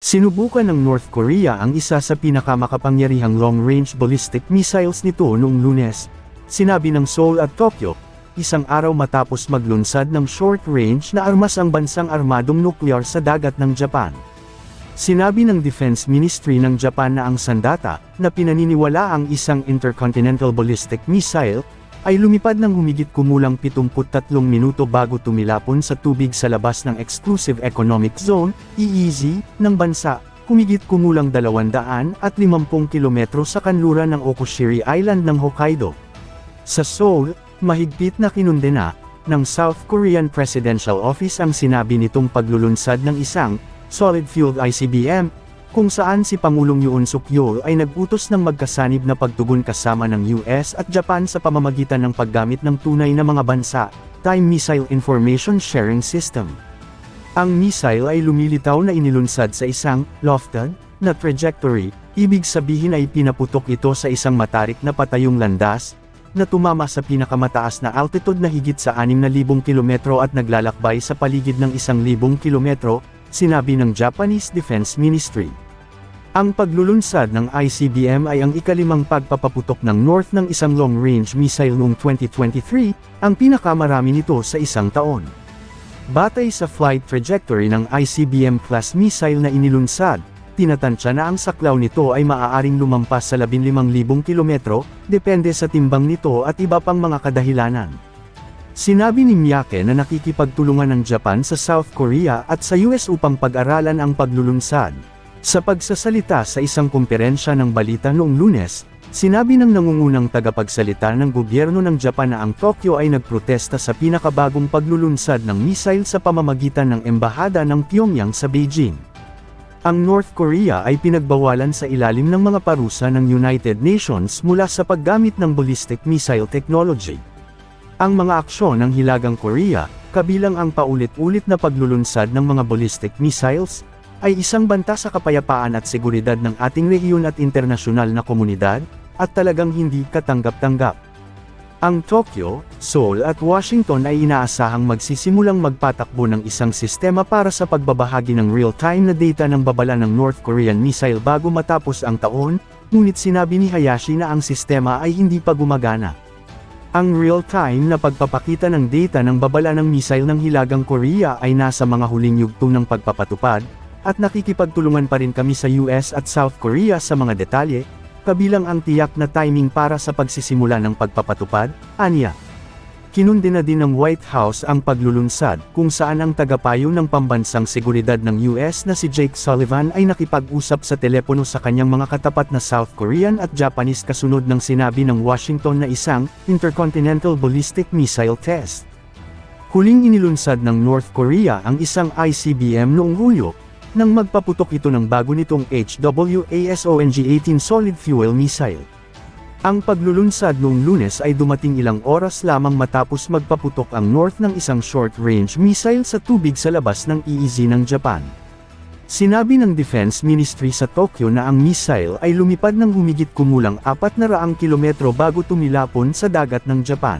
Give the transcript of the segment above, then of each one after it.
Sinubukan ng North Korea ang isa sa pinakamakapangyarihang long-range ballistic missiles nito noong Lunes, sinabi ng Seoul at Tokyo, isang araw matapos maglunsad ng short-range na armas ang bansang armadong nuklear sa dagat ng Japan. Sinabi ng Defense Ministry ng Japan na ang sandata, na pinaniniwala ang isang intercontinental ballistic missile, ay lumipad ng humigit kumulang 73 minuto bago tumilapon sa tubig sa labas ng Exclusive Economic Zone, EEZ, ng bansa, humigit kumulang 250 kilometro sa kanluran ng Okushiri Island ng Hokkaido. Sa Seoul, mahigpit na kinundena ng South Korean Presidential Office ang sinabi nitong paglulunsad ng isang solid-fueled ICBM, kung saan si Pangulong Yoon Suk Yeol ay nag-utos ng magkasanib na pagtugon kasama ng US at Japan sa pamamagitan ng paggamit ng tunay na mga bansa, Time Missile Information Sharing System. Ang missile ay lumilitaw na inilunsad sa isang lofted na trajectory, ibig sabihin ay pinaputok ito sa isang matarik na patayong landas, na tumama sa pinakamataas na altitude na higit sa 6,000 kilometro at naglalakbay sa paligid ng 1,000 kilometro, sinabi ng Japanese Defense Ministry. Ang paglulunsad ng ICBM ay ang ikalimang pagpapaputok ng North ng isang long-range missile noong 2023, ang pinakamarami nito sa isang taon. Batay sa flight trajectory ng ICBM-class missile na inilunsad, tinatansya na ang saklaw nito ay maaaring lumampas sa 15,000 kilometro, depende sa timbang nito at iba pang mga kadahilanan. Sinabi ni Miyake na nakikipagtulungan ng Japan sa South Korea at sa US upang pag-aralan ang paglulunsad. Sa pagsasalita sa isang komperensya ng balita noong Lunes, sinabi ng nangungunang tagapagsalita ng gobyerno ng Japan na ang Tokyo ay nagprotesta sa pinakabagong paglulunsad ng missile sa pamamagitan ng embahada ng Pyongyang sa Beijing. Ang North Korea ay pinagbawalan sa ilalim ng mga parusa ng United Nations mula sa paggamit ng ballistic missile technology. Ang mga aksyon ng Hilagang Korea, kabilang ang paulit-ulit na paglulunsad ng mga ballistic missiles, ay isang banta sa kapayapaan at seguridad ng ating rehiyon at internasyonal na komunidad, at talagang hindi katanggap-tanggap. Ang Tokyo, Seoul at Washington ay inaasahang magsisimulang magpatakbo ng isang sistema para sa pagbabahagi ng real-time na data ng babala ng North Korean missile bago matapos ang taon, ngunit sinabi ni Hayashi na ang sistema ay hindi pa gumagana. Ang real-time na pagpapakita ng data ng babala ng missile ng Hilagang Korea ay nasa mga huling yugto ng pagpapatupad, at nakikipagtulungan pa rin kami sa US at South Korea sa mga detalye, kabilang ang tiyak na timing para sa pagsisimula ng pagpapatupad, aniya. Kinundina din ng White House ang paglulunsad, kung saan ang tagapayo ng pambansang seguridad ng US na si Jake Sullivan ay nakipag-usap sa telepono sa kanyang mga katapat na South Korean at Japanese kasunod ng sinabi ng Washington na isang intercontinental ballistic missile test. Huling inilunsad ng North Korea ang isang ICBM noong Hulyo, nang magpaputok ito ng bago nitong HWASONG-18 solid fuel missile. Ang paglulunsad noong Lunes ay dumating ilang oras lamang matapos magpaputok ang North ng isang short-range missile sa tubig sa labas ng EEZ ng Japan. Sinabi ng Defense Ministry sa Tokyo na ang missile ay lumipad ng humigit kumulang 400 kilometro bago tumilapon sa dagat ng Japan.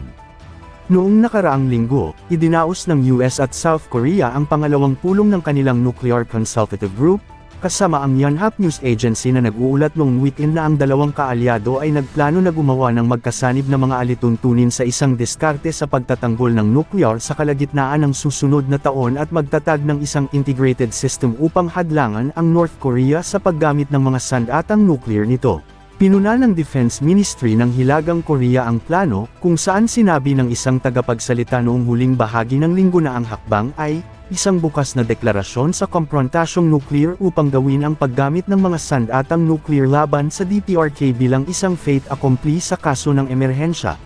Noong nakaraang linggo, idinaos ng US at South Korea ang pangalawang pulong ng kanilang Nuclear Consultative Group, kasama ang Yonhap News Agency na nag-uulat noong weekend na ang dalawang kaalyado ay nagplano na gumawa ng magkasanib na mga alituntunin sa isang diskarte sa pagtatanggol ng nuclear sa kalagitnaan ng susunod na taon at magtatag ng isang integrated system upang hadlangan ang North Korea sa paggamit ng mga sandatang nuclear nito. Pinuna ng Defense Ministry ng Hilagang Korea ang plano, kung saan sinabi ng isang tagapagsalita noong huling bahagi ng linggo na ang hakbang ay isang bukas na deklarasyon sa komprontasyong nuclear upang gawin ang paggamit ng mga sandatang nuclear laban sa DPRK bilang isang fait accompli sa kaso ng emerhensya.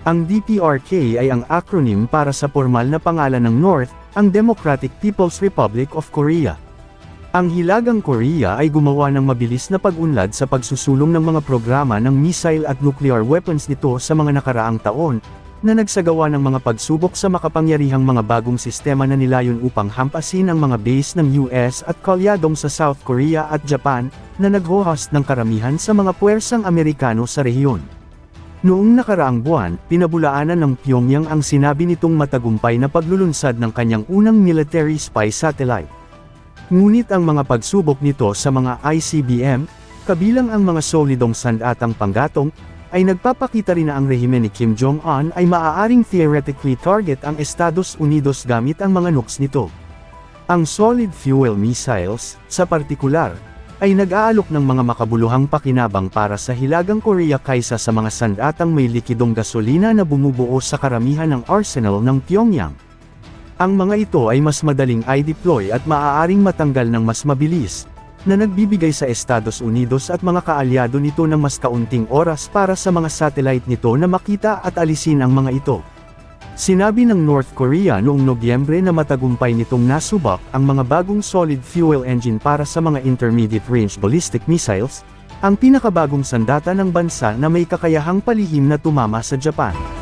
Ang DPRK ay ang acronym para sa formal na pangalan ng North, ang Democratic People's Republic of Korea. Ang Hilagang Korea ay gumawa ng mabilis na pag-unlad sa pagsusulong ng mga programa ng missile at nuclear weapons nito sa mga nakaraang taon, na nagsagawa ng mga pagsubok sa makapangyarihang mga bagong sistema na nilayon upang hampasin ang mga base ng US at kalyadong sa South Korea at Japan, na nag-host ng karamihan sa mga puwersang Amerikano sa rehiyon. Noong nakaraang buwan, pinabulaanan ng Pyongyang ang sinabi nitong matagumpay na paglulunsad ng kanyang unang military spy satellite. Ngunit ang mga pagsubok nito sa mga ICBM, kabilang ang mga solidong sandatang panggatong, ay nagpapakita rin na ang rehimen ni Kim Jong-un ay maaaring theoretically target ang Estados Unidos gamit ang mga nukes nito. Ang solid fuel missiles, sa partikular, ay nag-aalok ng mga makabuluhang pakinabang para sa Hilagang Korea kaysa sa mga sandatang may likidong gasolina na bumubuo sa karamihan ng arsenal ng Pyongyang. Ang mga ito ay mas madaling i-deploy at maaaring matanggal ng mas mabilis, na nagbibigay sa Estados Unidos at mga kaalyado nito ng mas kaunting oras para sa mga satellite nito na makita at alisin ang mga ito. Sinabi ng North Korea noong Nobyembre na matagumpay nitong nasubak ang mga bagong solid fuel engine para sa mga intermediate-range ballistic missiles, ang pinakabagong sandata ng bansa na may kakayahang palihim na tumama sa Japan.